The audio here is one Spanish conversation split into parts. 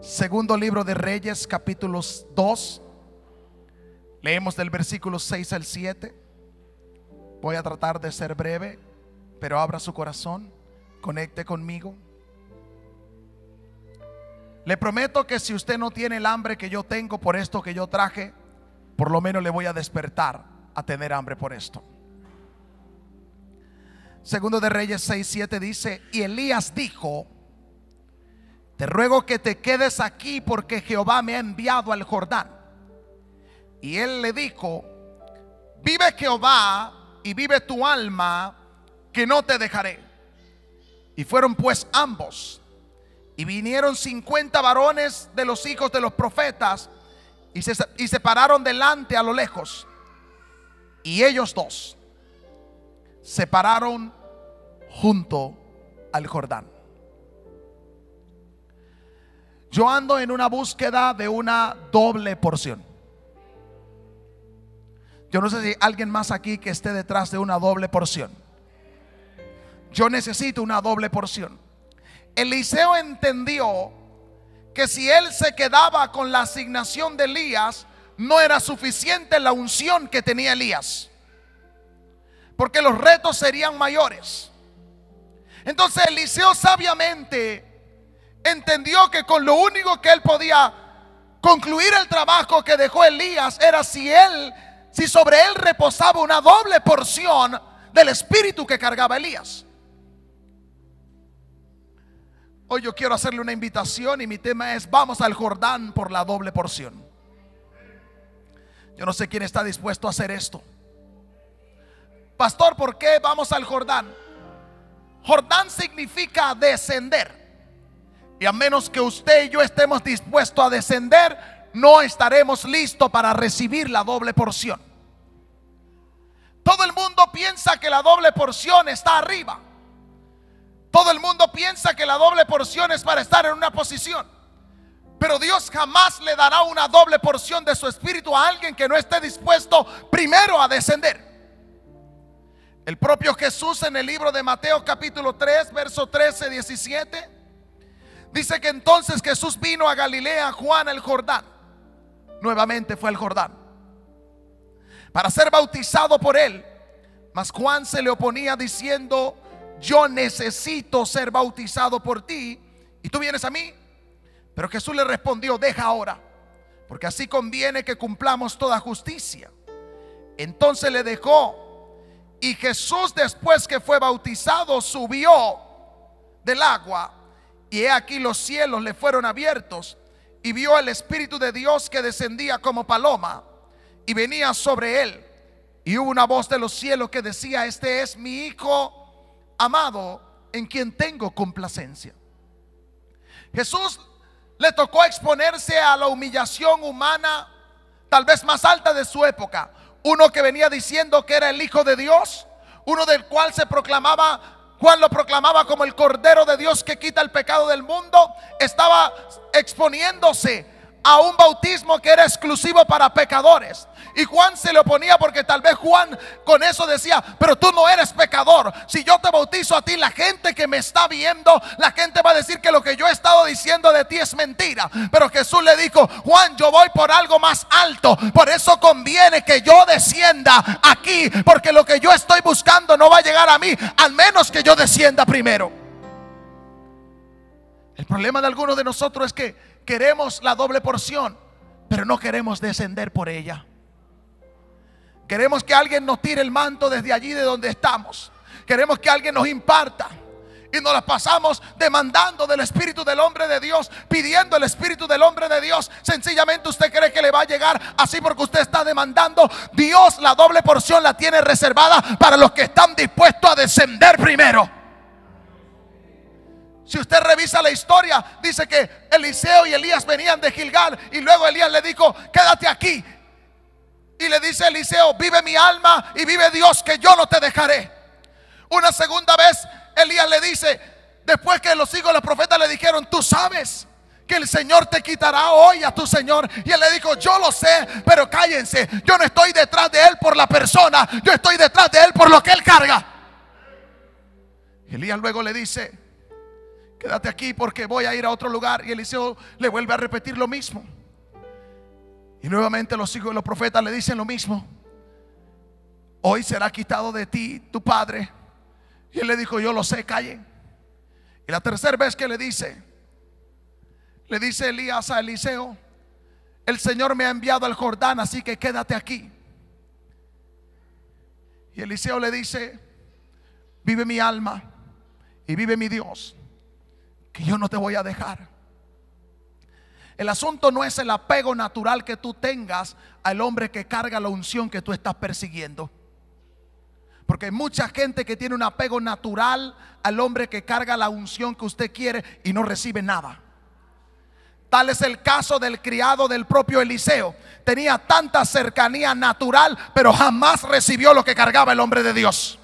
Segundo libro de Reyes, capítulo 2. Leemos del versículo 6 al 7. Voy a tratar de ser breve, pero abra su corazón, conecte conmigo. Le prometo que si usted no tiene el hambre que yo tengo por esto que yo traje, por lo menos le voy a despertar a tener hambre por esto. Segundo de Reyes 6:7 dice: y Elías dijo: te ruego que te quedes aquí, porque Jehová me ha enviado al Jordán. Y él le dijo: vive Jehová y vive tu alma, que no te dejaré. Y fueron pues ambos, y vinieron 50 varones de los hijos de los profetas, y se pararon delante a lo lejos. Y ellos dos se pararon junto al Jordán. Yo ando en una búsqueda de una doble porción. Yo no sé si alguien más aquí que esté detrás de una doble porción. Yo necesito una doble porción. Eliseo entendió que si él se quedaba con la asignación de Elías, no era suficiente la unción que tenía Elías, porque los retos serían mayores. Entonces Eliseo sabiamente entendió que con lo único que él podía concluir el trabajo que dejó Elías era si sobre él reposaba una doble porción del espíritu que cargaba Elías. Hoy yo quiero hacerle una invitación y mi tema es: vamos al Jordán por la doble porción. Yo no sé quién está dispuesto a hacer esto. Pastor, ¿por qué vamos al Jordán? Jordán significa descender. Y a menos que usted y yo estemos dispuestos a descender, no estaremos listos para recibir la doble porción. Todo el mundo piensa que la doble porción está arriba. Todo el mundo piensa que la doble porción es para estar en una posición. Pero Dios jamás le dará una doble porción de su espíritu a alguien que no esté dispuesto primero a descender. El propio Jesús, en el libro de Mateo capítulo 3, verso 13-17, dice que entonces Jesús vino a Galilea, Juan el Jordán. Nuevamente fue al Jordán para ser bautizado por él. Mas Juan se le oponía diciendo: yo necesito ser bautizado por ti, y tú vienes a mí. Pero Jesús le respondió: deja ahora, porque así conviene que cumplamos toda justicia. Entonces le dejó. Y Jesús, después que fue bautizado, subió del agua, y he aquí los cielos le fueron abiertos, y vio al Espíritu de Dios que descendía como paloma y venía sobre él. Y hubo una voz de los cielos que decía: este es mi Hijo amado, en quien tengo complacencia. Jesús le tocó exponerse a la humillación humana tal vez más alta de su época. Uno que venía diciendo que era el Hijo de Dios, uno del cual Juan lo proclamaba como el Cordero de Dios que quita el pecado del mundo, estaba exponiéndose a un bautismo que era exclusivo para pecadores. Y Juan se le oponía porque tal vez Juan con eso decía: pero tú no eres pecador. Si yo te bautizo a ti, la gente que me está viendo, la gente va a decir que lo que yo he estado diciendo de ti es mentira. Pero Jesús le dijo: Juan, yo voy por algo más alto. Por eso conviene que yo descienda aquí, porque lo que yo estoy buscando no va a llegar a mí, al menos que yo descienda primero. El problema de algunos de nosotros es que queremos la doble porción, pero no queremos descender por ella. Queremos que alguien nos tire el manto desde allí de donde estamos. Queremos que alguien nos imparta, y nos la pasamos demandando del Espíritu del hombre de Dios, pidiendo el Espíritu del hombre de Dios. Sencillamente usted cree que le va a llegar así porque usted está demandando. Dios la doble porción la tiene reservada para los que están dispuestos a descender primero. Si usted revisa la historia, dice que Eliseo y Elías venían de Gilgal, y luego Elías le dijo: quédate aquí. Y le dice Eliseo: vive mi alma y vive Dios, que yo no te dejaré. Una segunda vez Elías le dice, después que los hijos de los profetas le dijeron: tú sabes que el Señor te quitará hoy a tu Señor. Y él le dijo: yo lo sé, pero cállense, yo no estoy detrás de él por la persona, yo estoy detrás de él por lo que él carga. Elías luego le dice: quédate aquí porque voy a ir a otro lugar. Y Eliseo le vuelve a repetir lo mismo. Y nuevamente los hijos de los profetas le dicen lo mismo: hoy será quitado de ti tu padre. Y él le dijo: yo lo sé, callen. Y la tercera vez que le dice Elías a Eliseo: el Señor me ha enviado al Jordán, así que quédate aquí. Y Eliseo le dice: vive mi alma y vive mi Dios, que yo no te voy a dejar. El asunto no es el apego natural que tú tengas al hombre que carga la unción que tú estás persiguiendo. Porque hay mucha gente que tiene un apego natural al hombre que carga la unción que usted quiere y no recibe nada. Tal es el caso del criado del propio Eliseo. Tenía tanta cercanía natural, pero jamás recibió lo que cargaba el hombre de Dios.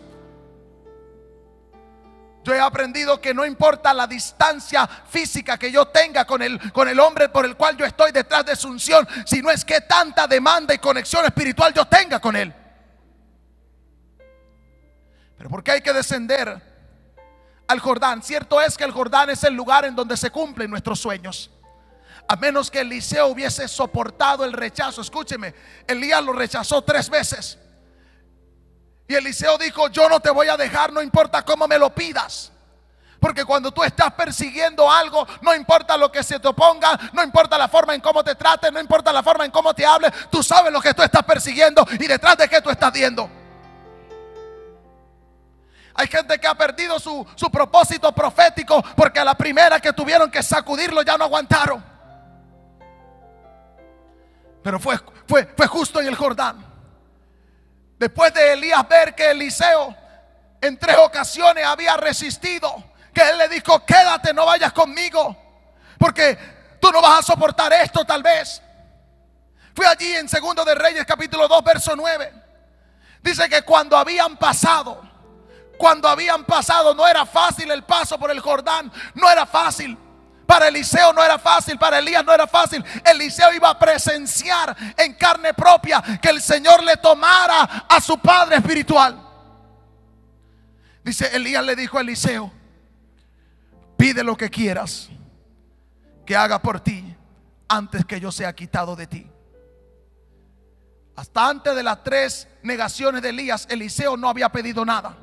Yo he aprendido que no importa la distancia física que yo tenga con el hombre por el cual yo estoy detrás de su unción, sino es que tanta demanda y conexión espiritual yo tenga con él. Pero ¿por qué hay que descender al Jordán? Cierto es que el Jordán es el lugar en donde se cumplen nuestros sueños. A menos que Eliseo hubiese soportado el rechazo. Escúcheme, Elías lo rechazó 3 veces. Y Eliseo dijo: yo no te voy a dejar, no importa cómo me lo pidas. Porque cuando tú estás persiguiendo algo, no importa lo que se te oponga, no importa la forma en cómo te traten, no importa la forma en cómo te hable, tú sabes lo que tú estás persiguiendo y detrás de qué tú estás yendo. Hay gente que ha perdido su propósito profético porque a la primera que tuvieron que sacudirlo ya no aguantaron. Pero fue justo en el Jordán. Después de Elías ver que Eliseo en 3 ocasiones había resistido, que él le dijo: quédate, no vayas conmigo, porque tú no vas a soportar esto tal vez. Fue allí en 2 de Reyes capítulo 2 verso 9. Dice que cuando habían pasado, no era fácil el paso por el Jordán, no era fácil. Para Eliseo no era fácil, para Elías no era fácil. Eliseo iba a presenciar en carne propia que el Señor le tomara a su padre espiritual. Dice: Elías le dijo a Eliseo: pide lo que quieras que haga por ti antes que yo sea quitado de ti. Hasta antes de las 3 negaciones de Elías, Eliseo no había pedido nada.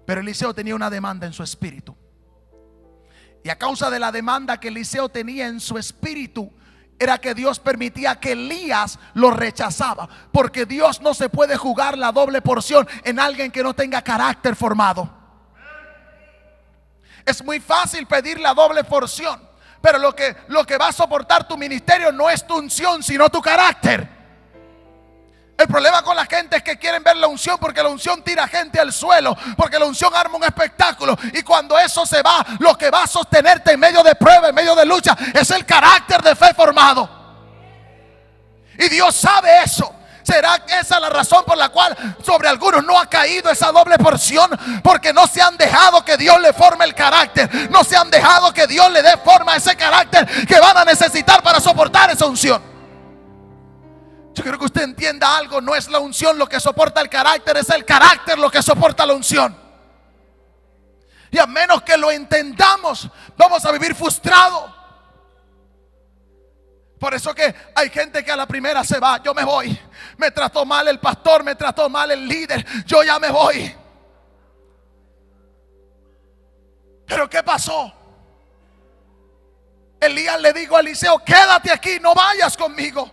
Pero Eliseo tenía una demanda en su espíritu. Y a causa de la demanda que Eliseo tenía en su espíritu, era que Dios permitía que Elías lo rechazaba. Porque Dios no se puede jugar la doble porción en alguien que no tenga carácter formado. Es muy fácil pedir la doble porción, pero lo que va a soportar tu ministerio no es tu unción, sino tu carácter. El problema con la gente es que quieren ver la unción porque la unción tira gente al suelo, porque la unción arma un espectáculo. Y cuando eso se va, lo que va a sostenerte en medio de prueba, en medio de lucha, es el carácter de fe formado. Y Dios sabe eso. ¿Será esa la razón por la cual sobre algunos no ha caído esa doble porción? Porque no se han dejado que Dios le forme el carácter. No se han dejado que Dios le dé forma a ese carácter que van a necesitar para soportar esa unción. Yo quiero que usted entienda algo: no es la unción lo que soporta el carácter, es el carácter lo que soporta la unción. Y a menos que lo entendamos, vamos a vivir frustrados. Por eso que hay gente que a la primera se va: yo me voy, me trató mal el pastor, me trató mal el líder, yo ya me voy. Pero ¿qué pasó? Elías le dijo a Eliseo: quédate aquí, no vayas conmigo.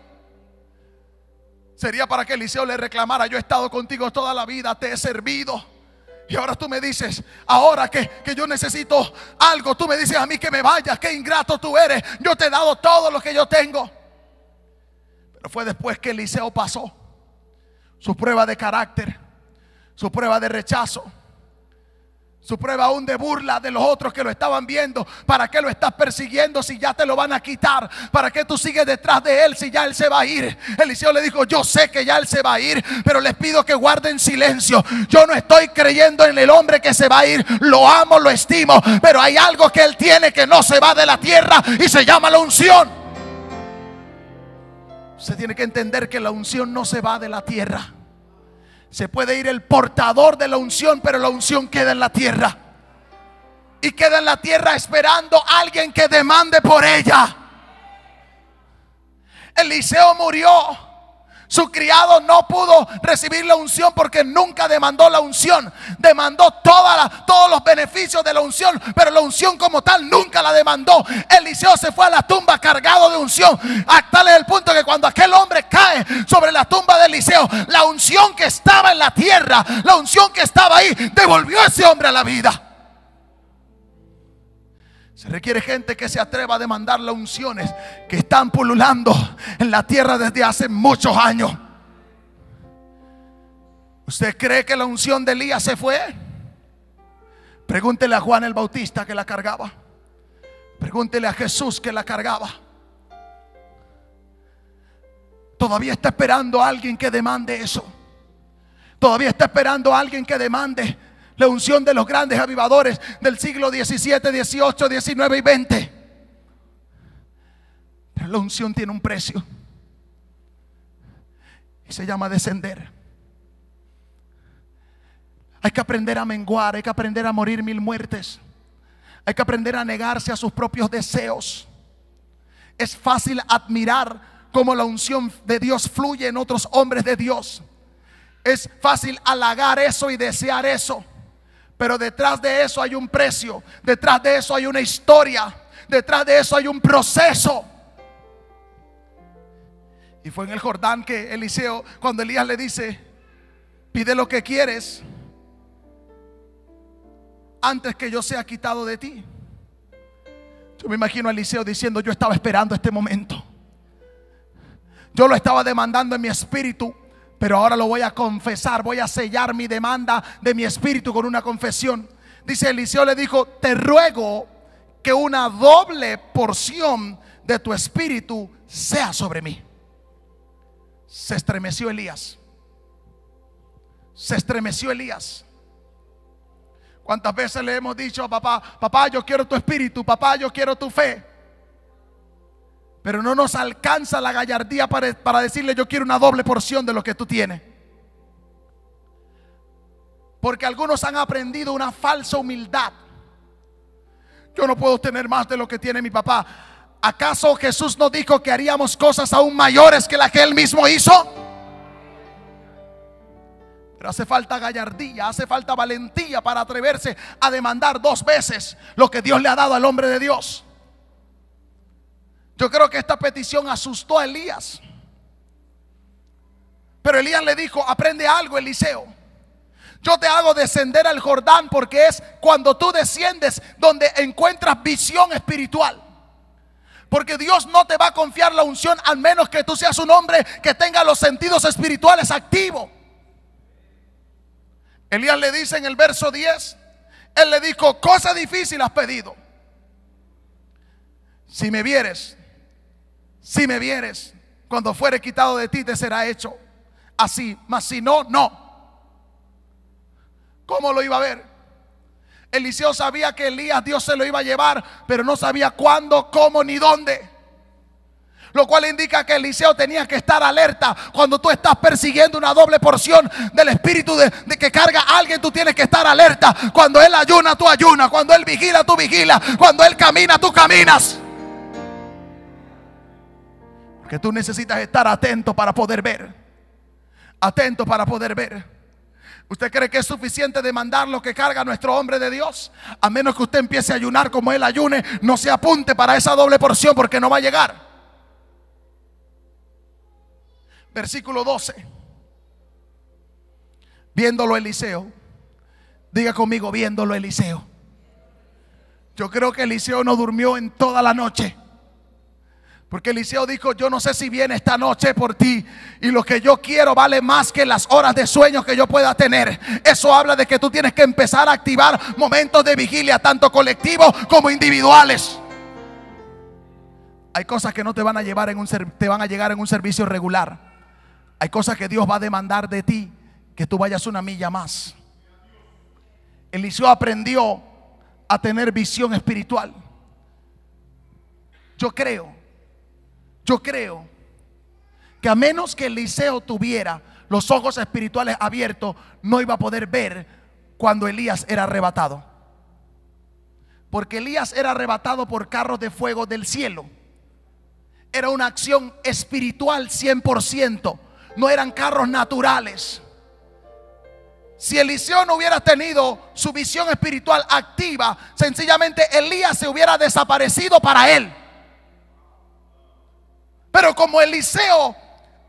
Sería para que Eliseo le reclamara: yo he estado contigo toda la vida, te he servido, y ahora tú me dices, ahora que yo necesito algo, tú me dices a mí que me vaya. Qué ingrato tú eres, yo te he dado todo lo que yo tengo. Pero fue después que Eliseo pasó su prueba de carácter, su prueba de rechazo, su prueba aún de burla de los otros que lo estaban viendo. ¿Para qué lo estás persiguiendo si ya te lo van a quitar? ¿Para qué tú sigues detrás de él si ya él se va a ir? Eliseo le dijo: yo sé que ya él se va a ir, pero les pido que guarden silencio. Yo no estoy creyendo en el hombre que se va a ir. Lo amo, lo estimo, pero hay algo que él tiene que no se va de la tierra y se llama la unción. Usted tiene que entender que la unción no se va de la tierra. Se puede ir el portador de la unción, pero la unción queda en la tierra. y queda en la tierra esperando a alguien que demande por ella. Eliseo murió. Su criado no pudo recibir la unción porque nunca demandó la unción. Demandó todos los beneficios de la unción, pero la unción como tal nunca la demandó. Eliseo se fue a la tumba cargado de unción, a tal es el punto que cuando aquel hombre cae sobre la tumba de Eliseo, la unción que estaba en la tierra, la unción que estaba ahí, devolvió a ese hombre a la vida. Se requiere gente que se atreva a demandar las unciones que están pululando en la tierra desde hace muchos años. ¿Usted cree que la unción de Elías se fue? Pregúntele a Juan el Bautista que la cargaba. Pregúntele a Jesús que la cargaba. Todavía está esperando a alguien que demande eso. Todavía está esperando a alguien que demande la unción de los grandes avivadores del siglo XVII, XVIII, XIX y XX. Pero la unción tiene un precio y se llama descender. Hay que aprender a menguar, hay que aprender a morir 1000 muertes. Hay que aprender a negarse a sus propios deseos. Es fácil admirar cómo la unción de Dios fluye en otros hombres de Dios. Es fácil halagar eso y desear eso. Pero detrás de eso hay un precio. Detrás de eso hay una historia. Detrás de eso hay un proceso. Y fue en el Jordán que Eliseo, cuando Elías le dice: pide lo que quieres antes que yo sea quitado de ti. Yo me imagino a Eliseo diciendo: yo estaba esperando este momento. Yo lo estaba demandando en mi espíritu, pero ahora lo voy a confesar. Voy a sellar mi demanda de mi espíritu con una confesión. Dice: Eliseo le dijo: te ruego que una doble porción de tu espíritu sea sobre mí. Se estremeció Elías. Se estremeció Elías. ¿Cuántas veces le hemos dicho: papá, yo quiero tu espíritu, papá, yo quiero tu fe? Pero no nos alcanza la gallardía para decirle: yo quiero una doble porción de lo que tú tienes. Porque algunos han aprendido una falsa humildad. Yo no puedo tener más de lo que tiene mi papá. ¿Acaso Jesús nos dijo que haríamos cosas aún mayores que las que Él mismo hizo? Pero hace falta gallardía, hace falta valentía para atreverse a demandar 2 veces lo que Dios le ha dado al hombre de Dios. Yo creo que esta petición asustó a Elías. Pero Elías le dijo: aprende algo, Eliseo. Yo te hago descender al Jordán porque es cuando tú desciendes donde encuentras visión espiritual. Porque Dios no te va a confiar la unción al menos que tú seas un hombre que tenga los sentidos espirituales activos. Elías le dice en el verso 10, él le dijo: cosa difícil has pedido. Si me vieres, cuando fuere quitado de ti te será hecho así, mas si no, no. ¿Cómo lo iba a ver? Eliseo sabía que Elías Dios se lo iba a llevar, pero no sabía cuándo, cómo ni dónde. Lo cual indica que Eliseo tenía que estar alerta. Cuando tú estás persiguiendo una doble porción del espíritu de que carga a alguien, tú tienes que estar alerta. Cuando él ayuna, tú ayunas. Cuando él vigila, tú vigilas. Cuando él camina, tú caminas. Porque tú necesitas estar atento para poder ver. Atento para poder ver. ¿Usted cree que es suficiente demandar lo que carga nuestro hombre de Dios? A menos que usted empiece a ayunar como él ayune, no se apunte para esa doble porción porque no va a llegar. Versículo 12. Viéndolo Eliseo. Diga conmigo: viéndolo Eliseo. Yo creo que Eliseo no durmió en toda la noche. Porque Eliseo dijo: yo no sé si viene esta noche por ti, y lo que yo quiero vale más que las horas de sueño que yo pueda tener. Eso habla de que tú tienes que empezar a activar momentos de vigilia, tanto colectivos como individuales. Hay cosas que no te van a llevar te van a llegar en un servicio regular. Hay cosas que Dios va a demandar de ti, que tú vayas una milla más. Eliseo aprendió a tener visión espiritual. Yo creo que a menos que Eliseo tuviera los ojos espirituales abiertos, no iba a poder ver cuando Elías era arrebatado. porque Elías era arrebatado por carros de fuego del cielo. Era una acción espiritual 100%, no eran carros naturales. Si Eliseo no hubiera tenido su visión espiritual activa, sencillamente Elías se hubiera desaparecido para él. Pero como Eliseo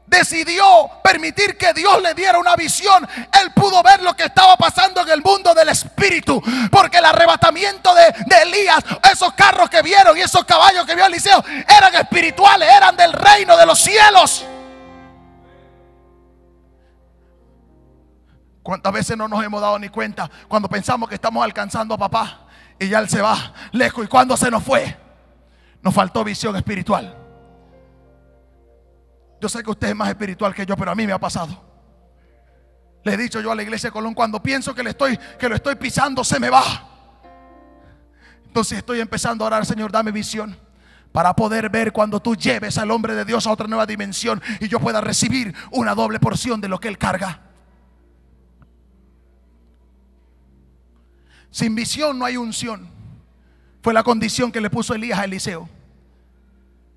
decidió permitir que Dios le diera una visión, él pudo ver lo que estaba pasando en el mundo del espíritu, porque el arrebatamiento de Elías, esos carros que vieron y esos caballos que vio Eliseo, eran espirituales, eran del reino de los cielos. ¿Cuántas veces no nos hemos dado ni cuenta cuando pensamos que estamos alcanzando a papá y ya él se va lejos? Y cuando se nos fue, nos faltó visión espiritual. Yo sé que usted es más espiritual que yo, pero a mí me ha pasado. Le he dicho yo a la iglesia de Colón, cuando pienso que lo estoy pisando, se me va. Entonces estoy empezando a orar: Señor, dame visión para poder ver cuando tú lleves al hombre de Dios a otra nueva dimensión y yo pueda recibir una doble porción de lo que él carga. Sin visión no hay unción. Fue la condición que le puso Elías a Eliseo.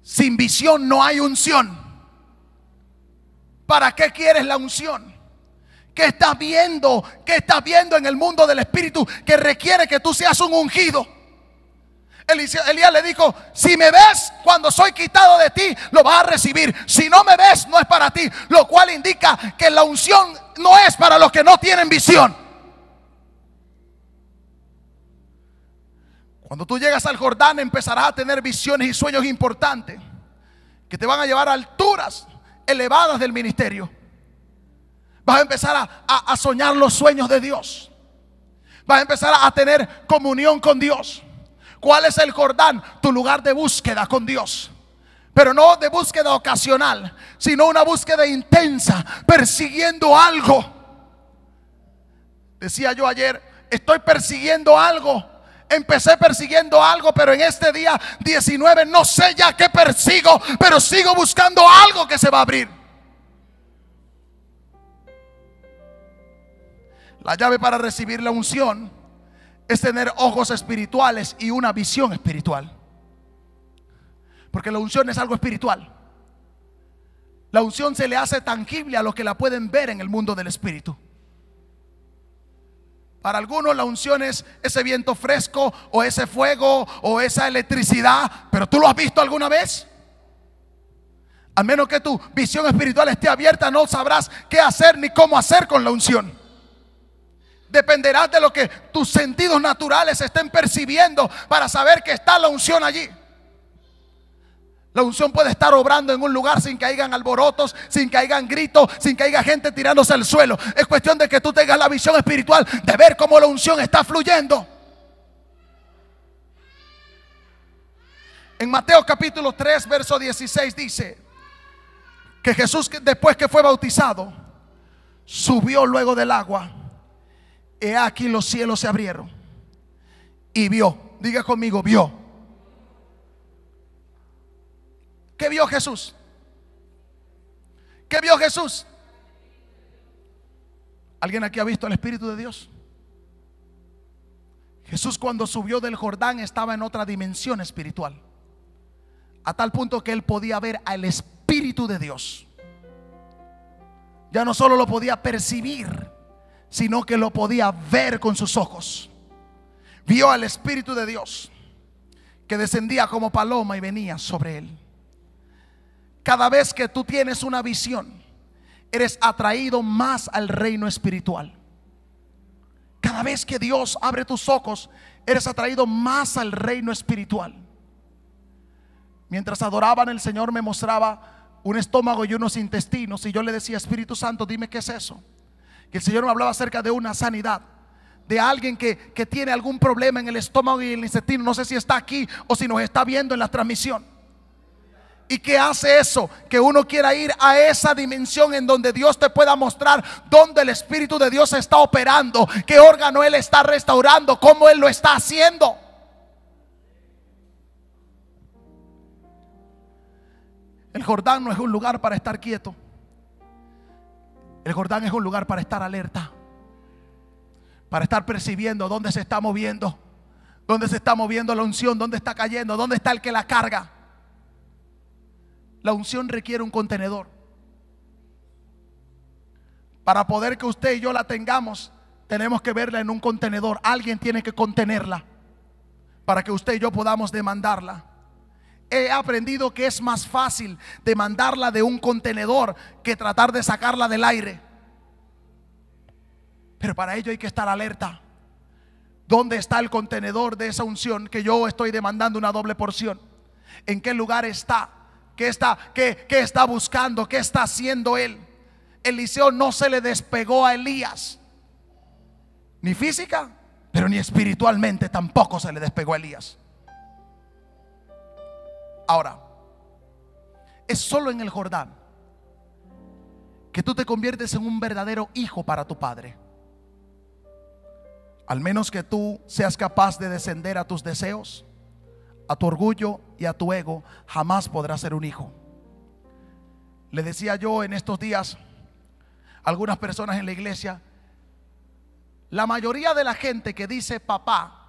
Sin visión no hay unción. ¿Para qué quieres la unción? ¿Qué estás viendo? ¿Qué estás viendo en el mundo del espíritu que requiere que tú seas un ungido? Elías le dijo: si me ves cuando soy quitado de ti, lo vas a recibir. Si no me ves, no es para ti. Lo cual indica que la unción no es para los que no tienen visión. Cuando tú llegas al Jordán, empezarás a tener visiones y sueños importantes que te van a llevar a alturas elevadas del ministerio. Vas a empezar a soñar los sueños de Dios. Vas a empezar a tener comunión con Dios. ¿Cuál es el Jordán? Tu lugar de búsqueda con Dios. Pero no de búsqueda ocasional, sino una búsqueda intensa, persiguiendo algo. Decía yo ayer, estoy persiguiendo algo. Empecé persiguiendo algo, pero en este día 19 no sé ya qué persigo, pero sigo buscando algo que se va a abrir. La llave para recibir la unción es tener ojos espirituales y una visión espiritual. Porque la unción es algo espiritual. La unción se le hace tangible a los que la pueden ver en el mundo del espíritu. Para algunos la unción es ese viento fresco o ese fuego o esa electricidad. Pero ¿tú lo has visto alguna vez? A menos que tu visión espiritual esté abierta, no sabrás qué hacer ni cómo hacer con la unción. Dependerás de lo que tus sentidos naturales estén percibiendo para saber que está la unción allí. La unción puede estar obrando en un lugar sin que hayan alborotos, sin que hayan gritos, sin que haya gente tirándose al suelo. Es cuestión de que tú tengas la visión espiritual de ver cómo la unción está fluyendo. En Mateo capítulo 3 verso 16 dice que Jesús, después que fue bautizado, subió luego del agua. He aquí los cielos se abrieron y vio. Diga conmigo, vio. ¿Qué vio Jesús? ¿Qué vio Jesús? ¿Alguien aquí ha visto el Espíritu de Dios? Jesús, cuando subió del Jordán, estaba en otra dimensión espiritual, a tal punto que él podía ver al Espíritu de Dios. Ya no solo lo podía percibir, sino que lo podía ver con sus ojos. Vio al Espíritu de Dios que descendía como paloma y venía sobre él. Cada vez que tú tienes una visión, eres atraído más al reino espiritual. Cada vez que Dios abre tus ojos, eres atraído más al reino espiritual. Mientras adoraban, el Señor me mostraba un estómago y unos intestinos, y yo le decía: Espíritu Santo, dime qué es eso. Que el Señor me hablaba acerca de una sanidad, de alguien que tiene algún problema en el estómago y el intestino. No sé si está aquí o si nos está viendo en la transmisión. ¿Y qué hace eso? Que uno quiera ir a esa dimensión en donde Dios te pueda mostrar dónde el Espíritu de Dios está operando, qué órgano Él está restaurando, cómo Él lo está haciendo. El Jordán no es un lugar para estar quieto. El Jordán es un lugar para estar alerta, para estar percibiendo dónde se está moviendo, ¿Dónde se está moviendo la unción? ¿Dónde está cayendo? ¿Dónde está el que la carga? La unción requiere un contenedor. Para poder que usted y yo la tengamos, tenemos que verla en un contenedor. Alguien tiene que contenerla para que usted y yo podamos demandarla. He aprendido que es más fácil demandarla de un contenedor que tratar de sacarla del aire. Pero para ello hay que estar alerta. ¿Dónde está el contenedor de esa unción que yo estoy demandando una doble porción? ¿En qué lugar está? ¿Qué está buscando? ¿Qué está haciendo él? Eliseo no se le despegó a Elías, ni física, pero ni espiritualmente tampoco se le despegó a Elías. Ahora, es solo en el Jordán que tú te conviertes en un verdadero hijo para tu padre. Al menos que tú seas capaz de descender a tus deseos, a tu orgullo y a tu ego, jamás podrás ser un hijo. Le decía yo en estos días a algunas personas en la iglesia, la mayoría de la gente que dice papá,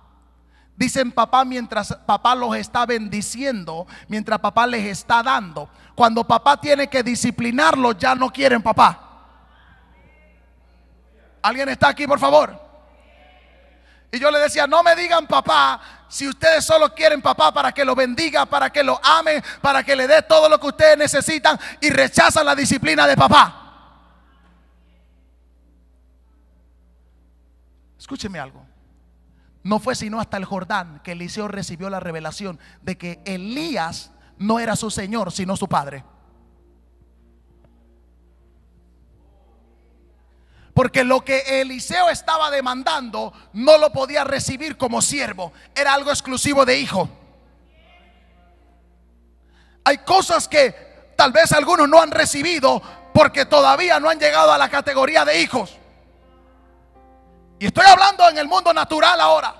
dicen papá mientras papá los está bendiciendo, mientras papá les está dando. Cuando papá tiene que disciplinarlos, ya no quieren papá. ¿Alguien está aquí, por favor? Y yo le decía, no me digan papá si ustedes solo quieren papá para que lo bendiga, para que lo ame, para que le dé todo lo que ustedes necesitan, y rechazan la disciplina de papá. Escúcheme algo. No fue sino hasta el Jordán que Eliseo recibió la revelación de que Elías no era su señor, sino su padre. Porque lo que Eliseo estaba demandando no lo podía recibir como siervo, era algo exclusivo de hijo. Hay cosas que tal vez algunos no han recibido porque todavía no han llegado a la categoría de hijos. Y estoy hablando en el mundo natural ahora.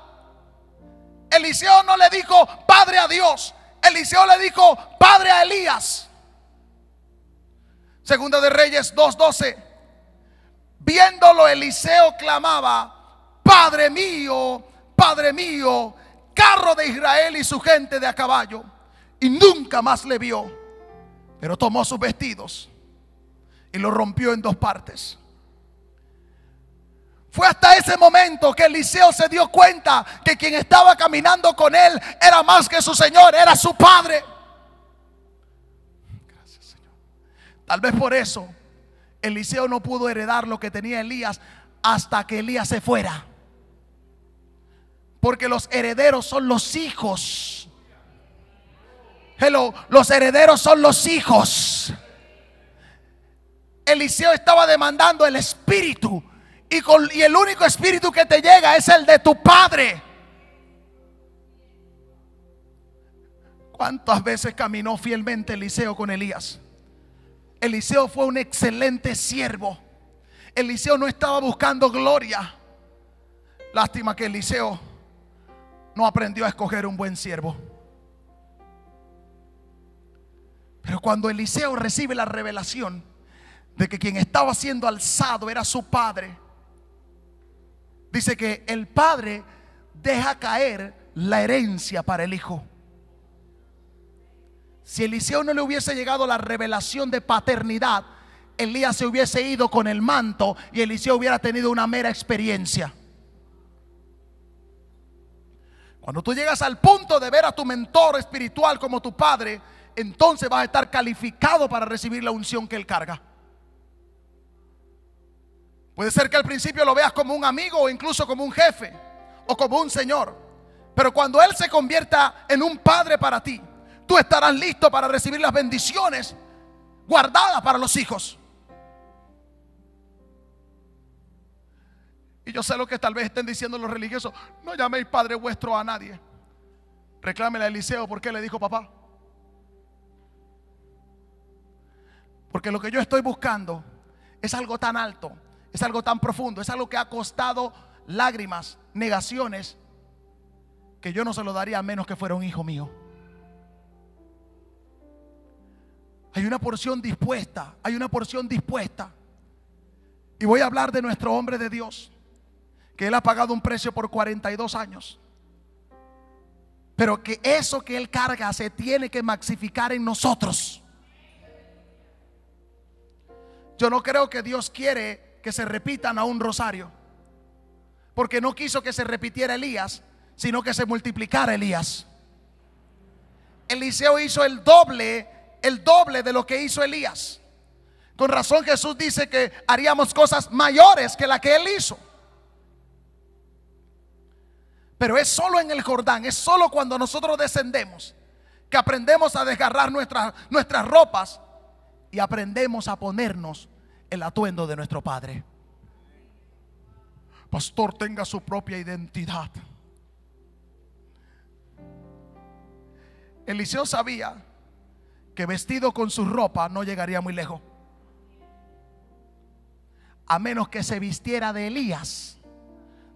Eliseo no le dijo padre a Dios, Eliseo le dijo padre a Elías. Segunda de Reyes 2:12. Viéndolo, Eliseo clamaba: Padre mío, carro de Israel y su gente de a caballo. Y nunca más le vio, pero tomó sus vestidos y los rompió en dos partes. Fue hasta ese momento que Eliseo se dio cuenta que quien estaba caminando con él era más que su señor, era su padre. Gracias, Señor. Tal vez por eso Eliseo no pudo heredar lo que tenía Elías hasta que Elías se fuera. Porque los herederos son los hijos. Hello, los herederos son los hijos. Eliseo estaba demandando el espíritu, y el único espíritu que te llega es el de tu padre. ¿Cuántas veces caminó fielmente Eliseo con Elías? Eliseo fue un excelente siervo. Eliseo no estaba buscando gloria. Lástima que Eliseo no aprendió a escoger un buen siervo. Pero cuando Eliseo recibe la revelación de que quien estaba siendo alzado era su padre, dice que el padre deja caer la herencia para el hijo. Si Eliseo no le hubiese llegado la revelación de paternidad, Elías se hubiese ido con el manto y Eliseo hubiera tenido una mera experiencia. Cuando tú llegas al punto de ver a tu mentor espiritual como tu padre, entonces vas a estar calificado para recibir la unción que él carga. Puede ser que al principio lo veas como un amigo o incluso como un jefe o como un señor, pero cuando él se convierta en un padre para ti, tú estarás listo para recibir las bendiciones guardadas para los hijos. Y yo sé lo que tal vez estén diciendo los religiosos: no llaméis padre vuestro a nadie. Reclámele a Eliseo por qué le dijo papá. Porque lo que yo estoy buscando es algo tan alto, es algo tan profundo, es algo que ha costado lágrimas, negaciones, que yo no se lo daría a menos que fuera un hijo mío. Hay una porción dispuesta, hay una porción dispuesta. Y voy a hablar de nuestro hombre de Dios, que él ha pagado un precio por 42 años. pero que eso que Él carga se tiene que maxificar en nosotros. Yo no creo que Dios quiere que se repitan a un rosario, porque no quiso que se repitiera Elías, sino que se multiplicara Elías. Eliseo hizo el doble de lo que hizo Elías. Con razón Jesús dice que haríamos cosas mayores que la que Él hizo. Pero es solo en el Jordán, es solo cuando nosotros descendemos que aprendemos a desgarrar nuestras ropas y aprendemos a ponernos el atuendo de nuestro Padre. Pastor, tenga su propia identidad. Eliseo sabía que vestido con su ropa no llegaría muy lejos, a menos que se vistiera de Elías.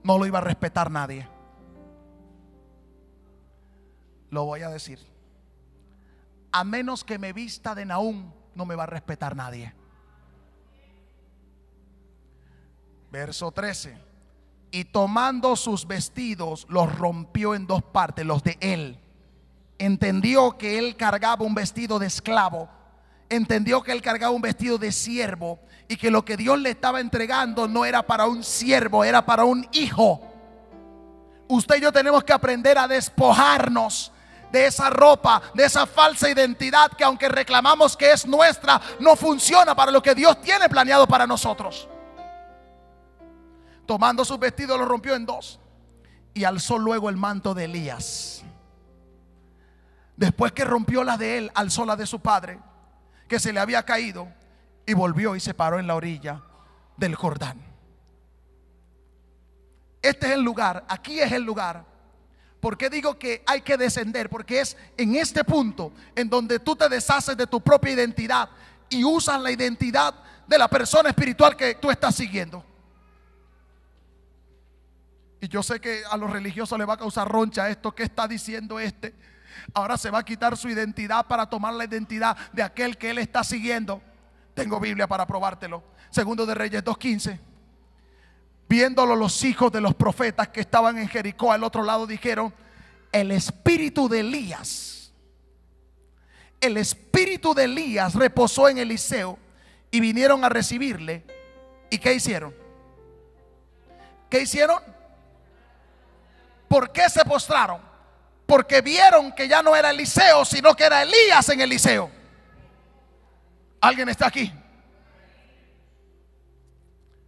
No lo iba a respetar nadie. Lo voy a decir: a menos que me vista de Nahum, no me va a respetar nadie. Verso 13: y tomando sus vestidos, los rompió en dos partes, los de él. Entendió que él cargaba un vestido de esclavo, entendió que él cargaba un vestido de siervo, y que lo que Dios le estaba entregando no era para un siervo, era para un hijo. Usted y yo tenemos que aprender a despojarnos de esa ropa, de esa falsa identidad que, aunque reclamamos que es nuestra, no funciona para lo que Dios tiene planeado para nosotros. Tomando sus vestidos, los rompió en dos y alzó luego el manto de Elías. Después que rompió la de él, alzó la de su padre, que se le había caído, y volvió y se paró en la orilla del Jordán. Este es el lugar, aquí es el lugar. ¿Por qué digo que hay que descender? Porque es en este punto en donde tú te deshaces de tu propia identidad y usas la identidad de la persona espiritual que tú estás siguiendo. Y yo sé que a los religiosos les va a causar roncha esto. ¿Qué está diciendo este? Ahora se va a quitar su identidad para tomar la identidad de aquel que él está siguiendo. Tengo Biblia para probártelo. Segundo de Reyes 2:15. Viéndolo los hijos de los profetas que estaban en Jericó al otro lado, dijeron: el espíritu de Elías reposó en Eliseo. Y vinieron a recibirle. ¿Y qué hicieron? ¿Qué hicieron? ¿Por qué se postraron? Porque vieron que ya no era Eliseo, sino que era Elías en Eliseo. ¿Alguien está aquí?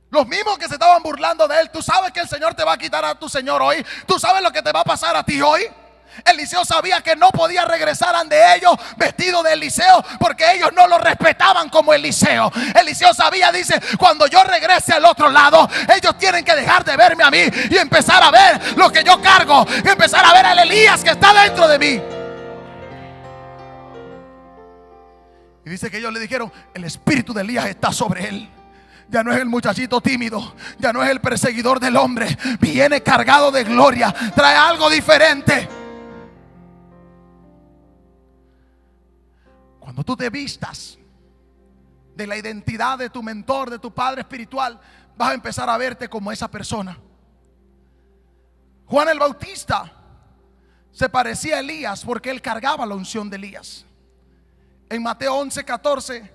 Los mismos que se estaban burlando de él. Tú sabes que el Señor te va a quitar a tu Señor hoy. Tú sabes lo que te va a pasar a ti hoy. Eliseo sabía que no podía regresar ante ellos vestido de Eliseo, porque ellos no lo respetaban como Eliseo. Eliseo sabía, dice: cuando yo regrese al otro lado, ellos tienen que dejar de verme a mí y empezar a ver lo que yo cargo, y empezar a ver al Elías que está dentro de mí. Y dice que ellos le dijeron: el espíritu de Elías está sobre él. Ya no es el muchachito tímido, ya no es el perseguidor del hombre. Viene cargado de gloria, trae algo diferente. Cuando tú te vistas de la identidad de tu mentor, de tu padre espiritual, vas a empezar a verte como esa persona. Juan el Bautista se parecía a Elías porque él cargaba la unción de Elías. En Mateo 11:14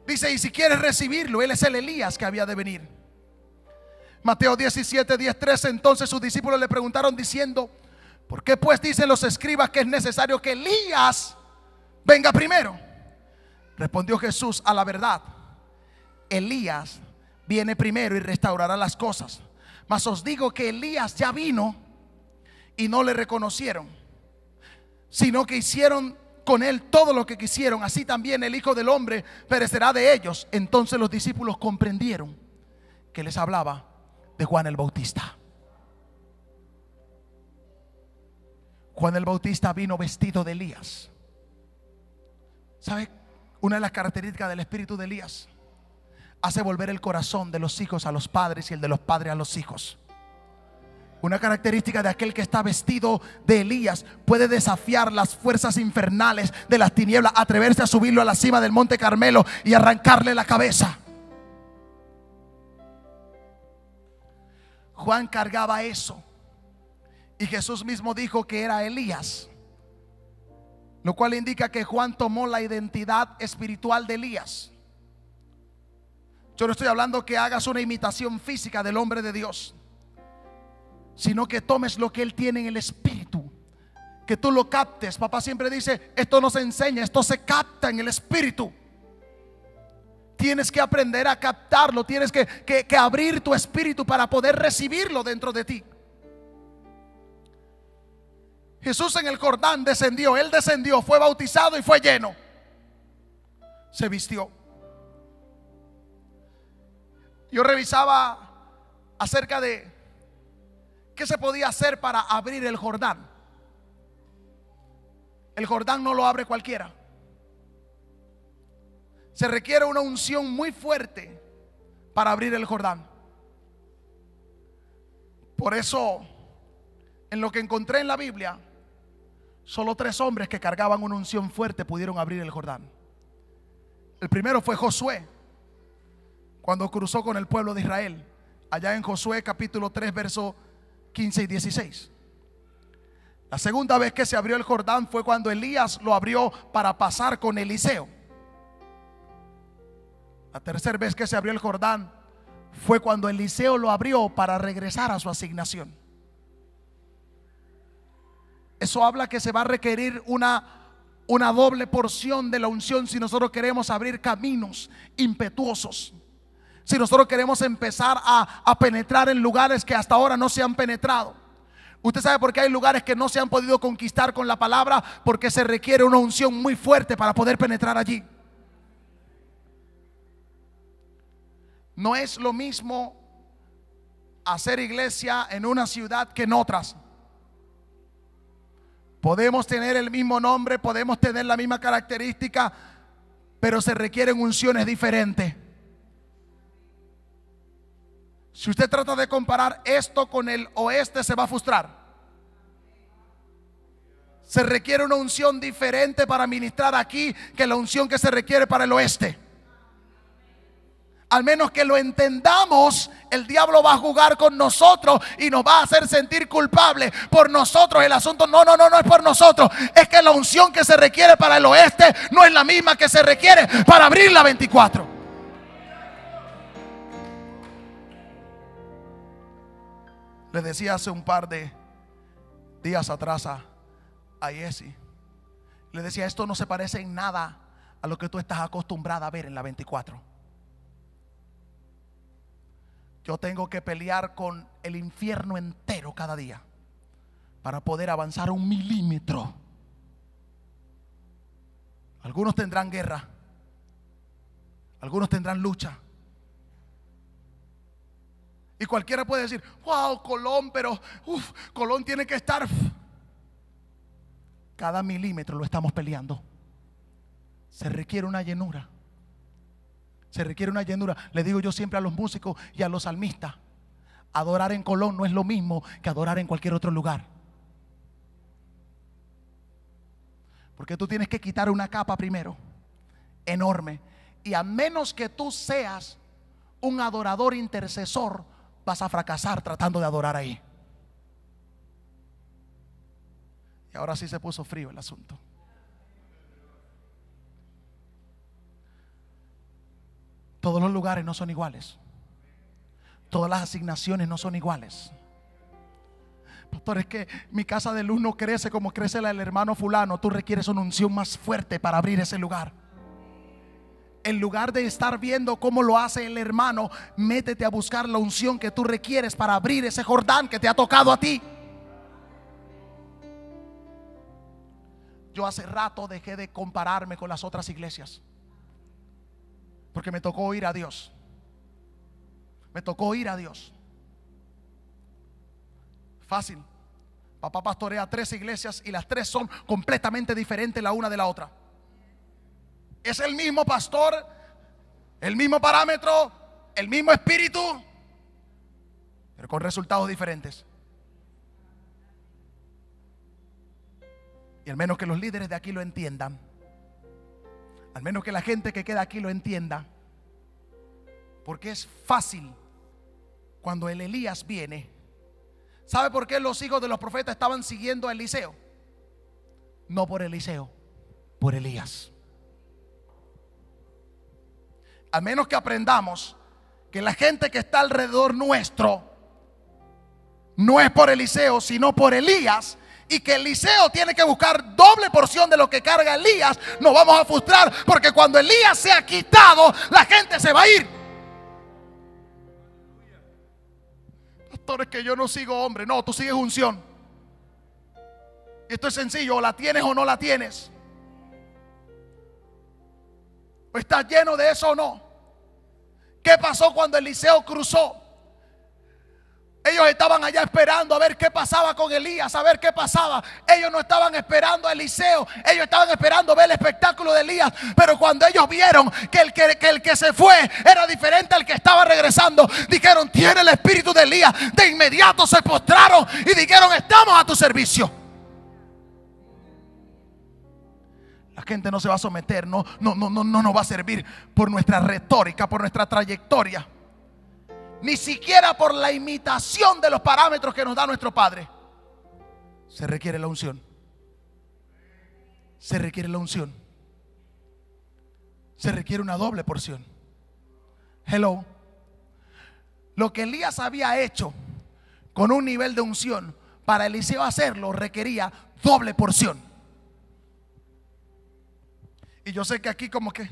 dice: y si quieres recibirlo, él es el Elías que había de venir. Mateo 17:13. Entonces sus discípulos le preguntaron diciendo: ¿por qué pues dicen los escribas que es necesario que Elías venga primero? Respondió Jesús: a la verdad, Elías viene primero y restaurará las cosas. Mas os digo que Elías ya vino y no le reconocieron, sino que hicieron con él todo lo que quisieron. Así también el Hijo del Hombre perecerá de ellos. Entonces los discípulos comprendieron que les hablaba de Juan el Bautista. Juan el Bautista vino vestido de Elías. ¿Sabe? Una de las características del espíritu de Elías hace volver el corazón de los hijos a los padres y el de los padres a los hijos. Una característica de aquel que está vestido de Elías: puede desafiar las fuerzas infernales de las tinieblas, atreverse a subirlo a la cima del monte Carmelo y arrancarle la cabeza. Juan cargaba eso. Y Jesús mismo dijo que era Elías, lo cual indica que Juan tomó la identidad espiritual de Elías. Yo no estoy hablando que hagas una imitación física del hombre de Dios, sino que tomes lo que él tiene en el espíritu, que tú lo captes. Papá siempre dice, esto no se enseña, esto se capta en el espíritu. Tienes que aprender a captarlo, tienes que abrir tu espíritu para poder recibirlo dentro de ti. Jesús en el Jordán descendió, él descendió, fue bautizado y fue lleno. Se vistió. Yo revisaba acerca de qué se podía hacer para abrir el Jordán. El Jordán no lo abre cualquiera. Se requiere una unción muy fuerte para abrir el Jordán. Por eso, en lo que encontré en la Biblia, solo 3 hombres que cargaban una unción fuerte pudieron abrir el Jordán. El primero fue Josué, cuando cruzó con el pueblo de Israel, allá en Josué capítulo 3 versos 15 y 16. La segunda vez que se abrió el Jordán fue cuando Elías lo abrió para pasar con Eliseo. La tercera vez que se abrió el Jordán fue cuando Eliseo lo abrió para regresar a su asignación. Eso habla que se va a requerir una doble porción de la unción si nosotros queremos abrir caminos impetuosos. Si nosotros queremos empezar a penetrar en lugares que hasta ahora no se han penetrado. Usted sabe por qué hay lugares que no se han podido conquistar con la palabra, porque se requiere una unción muy fuerte para poder penetrar allí. No es lo mismo hacer iglesia en una ciudad que en otras. Podemos tener el mismo nombre, podemos tener la misma característica, pero se requieren unciones diferentes. Si usted trata de comparar esto con el oeste, se va a frustrar. Se requiere una unción diferente para ministrar aquí que la unción que se requiere para el oeste. Al menos que lo entendamos, el diablo va a jugar con nosotros y nos va a hacer sentir culpables por nosotros. El asunto no es por nosotros, es que la unción que se requiere para el oeste no es la misma que se requiere para abrir la 24. Le decía hace un par de días atrás a Yesi, le decía, esto no se parece en nada a lo que tú estás acostumbrada a ver en la 24. Yo tengo que pelear con el infierno entero cada día para poder avanzar 1 milímetro. Algunos tendrán guerra, algunos tendrán lucha. Y cualquiera puede decir, wow, Colón, pero Colón tiene que estar. Cada milímetro lo estamos peleando. Se requiere una llenura. Se requiere una llenura. Le digo yo siempre a los músicos y a los salmistas, adorar en Colón no es lo mismo que adorar en cualquier otro lugar. Porque tú tienes que quitar una capa primero, enorme. Y a menos que tú seas un adorador intercesor, vas a fracasar tratando de adorar ahí. Y ahora sí se puso frío el asunto. Todos los lugares no son iguales. Todas las asignaciones no son iguales. Pastor, es que mi casa de luz no crece como crece la del hermano fulano. Tú requieres una unción más fuerte para abrir ese lugar. En lugar de estar viendo cómo lo hace el hermano, métete a buscar la unción que tú requieres para abrir ese Jordán que te ha tocado a ti. Yo hace rato dejé de compararme con las otras iglesias, porque me tocó oír a Dios. Me tocó oír a Dios. Fácil. Papá pastorea 3 iglesias y las 3 son completamente diferentes la una de la otra. Es el mismo pastor, el mismo parámetro, el mismo espíritu, pero con resultados diferentes. Y al menos que los líderes de aquí lo entiendan, al menos que la gente que queda aquí lo entienda, porque es fácil cuando el Elías viene ¿Sabe por qué los hijos de los profetas estaban siguiendo a Eliseo? No por Eliseo, por Elías. A menos que aprendamos que la gente que está alrededor nuestro no es por Eliseo, sino por Elías, y que Eliseo tiene que buscar doble porción de lo que carga Elías, nos vamos a frustrar, porque cuando Elías se ha quitado, la gente se va a ir. Pastor, es que yo no sigo hombre. No, tú sigues unción. Y esto es sencillo: o la tienes o no la tienes. ¿O estás lleno de eso o no? ¿Qué pasó cuando Eliseo cruzó? Ellos estaban allá esperando a ver qué pasaba con Elías, a ver qué pasaba. Ellos no estaban esperando a Eliseo, ellos estaban esperando ver el espectáculo de Elías. Pero cuando ellos vieron que el que se fue era diferente al que estaba regresando, dijeron: tiene el espíritu de Elías. De inmediato se postraron y dijeron: estamos a tu servicio. La gente no se va a someter, no nos va a servir por nuestra retórica, por nuestra trayectoria, ni siquiera por la imitación de los parámetros que nos da nuestro Padre. Se requiere la unción. Se requiere la unción. Se requiere una doble porción. Hello. Lo que Elías había hecho con un nivel de unción, para Eliseo hacerlo requería doble porción. Y yo sé que aquí como que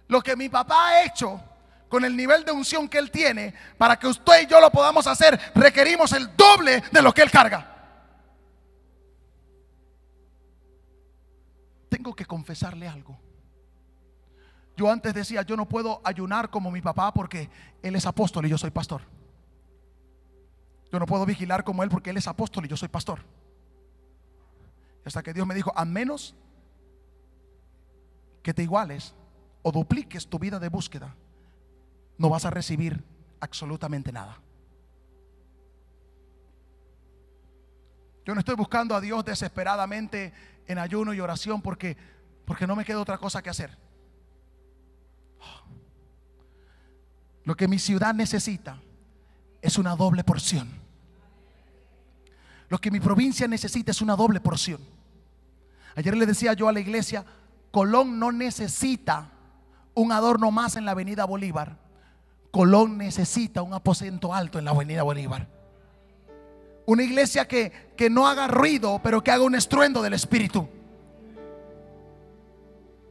lo que mi papá ha hecho con el nivel de unción que él tiene, para que usted y yo lo podamos hacer, requerimos el doble de lo que él carga. Tengo que confesarle algo. Yo antes decía: yo no puedo ayunar como mi papá porque él es apóstol y yo soy pastor. Yo no puedo vigilar como él porque él es apóstol y yo soy pastor. Hasta que Dios me dijo: a menos que te iguales o dupliques tu vida de búsqueda, no vas a recibir absolutamente nada. Yo no estoy buscando a Dios desesperadamente en ayuno y oración porque no me queda otra cosa que hacer. Lo que mi ciudad necesita es una doble porción. Lo que mi provincia necesita es una doble porción. Ayer le decía yo a la iglesia: Colón no necesita un adorno más en la avenida Bolívar. Colón necesita un aposento alto en la avenida Bolívar. Una iglesia que no haga ruido, pero que haga un estruendo del Espíritu.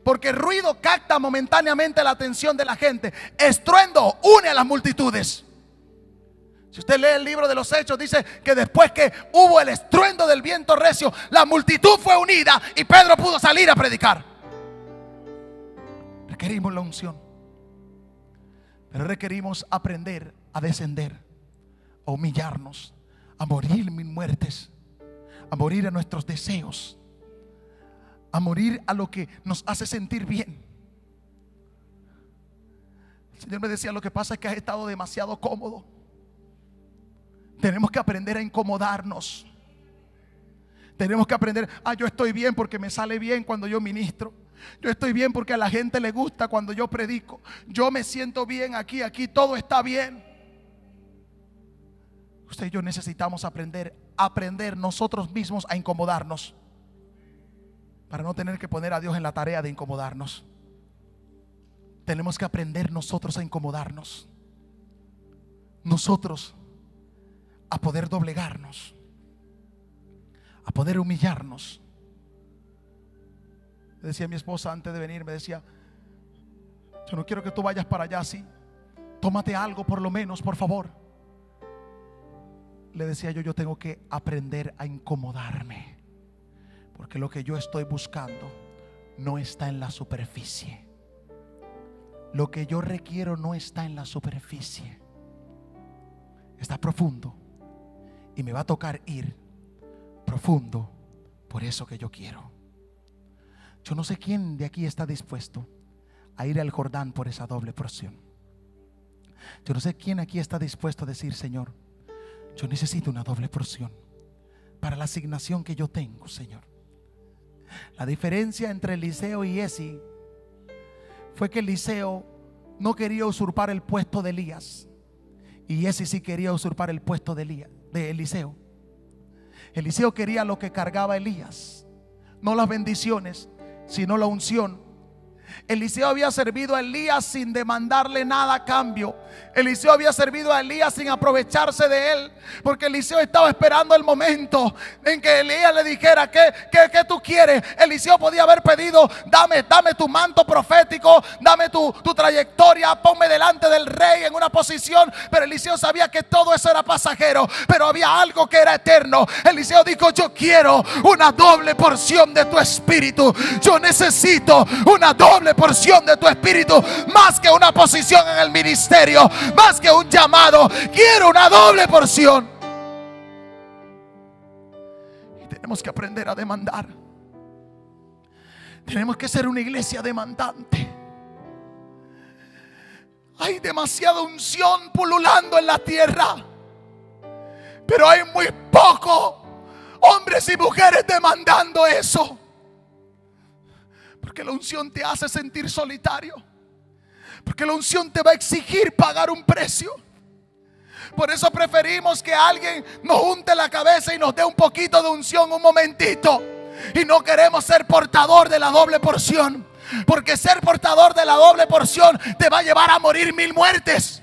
Porque el ruido capta momentáneamente la atención de la gente. Estruendo une a las multitudes. Si usted lee el libro de los Hechos, dice que después que hubo el estruendo del viento recio, la multitud fue unida y Pedro pudo salir a predicar. Requerimos la unción, pero requerimos aprender a descender, a humillarnos, a morir mil muertes, a morir a nuestros deseos, a morir a lo que nos hace sentir bien. El Señor me decía: lo que pasa es que has estado demasiado cómodo. Tenemos que aprender a incomodarnos. Tenemos que aprender: yo estoy bien porque me sale bien cuando yo ministro. Yo estoy bien porque a la gente le gusta cuando yo predico. Yo me siento bien aquí todo está bien. Usted y yo necesitamos aprender nosotros mismos a incomodarnos, para no tener que poner a Dios en la tarea de incomodarnos. Tenemos que aprender nosotros a incomodarnos, nosotros a poder doblegarnos, a poder humillarnos. Le decía a mi esposa antes de venir, me decía: yo no quiero que tú vayas para allá así, tómate algo por lo menos, por favor. Le decía yo tengo que aprender a incomodarme, porque lo que yo estoy buscando no está en la superficie. Lo que yo requiero no está en la superficie, está profundo, y me va a tocar ir profundo por eso que yo quiero. Yo no sé quién de aquí está dispuesto a ir al Jordán por esa doble porción. Yo no sé quién aquí está dispuesto a decir: Señor, yo necesito una doble porción para la asignación que yo tengo, Señor. La diferencia entre Eliseo y Giezi fue que Eliseo no quería usurpar el puesto de Elías, Y ese sí quería usurpar el puesto de Eliseo. Eliseo quería lo que cargaba Elías, no las bendiciones, sino la unción. Eliseo había servido a Elías sin demandarle nada a cambio. Eliseo había servido a Elías sin aprovecharse de él, porque Eliseo estaba esperando el momento en que Elías le dijera: ¿Qué tú quieres? Eliseo podía haber pedido: dame tu manto profético, dame tu trayectoria, ponme delante del rey en una posición. Pero Eliseo sabía que todo eso era pasajero, pero había algo que era eterno. Eliseo dijo: yo quiero una doble porción de tu espíritu. Yo necesito una doble porción de tu espíritu, más que una posición en el ministerio, más que un llamado. Quiero una doble porción. Y tenemos que aprender a demandar. Tenemos que ser una iglesia demandante. Hay demasiada unción pululando en la tierra, pero hay muy pocos hombres y mujeres demandando eso. Porque la unción te hace sentir solitario. Porque la unción te va a exigir pagar un precio. Por eso preferimos que alguien nos unte la cabeza y nos dé un poquito de unción un momentito. Y no queremos ser portador de la doble porción. Porque ser portador de la doble porción te va a llevar a morir 1000 muertes.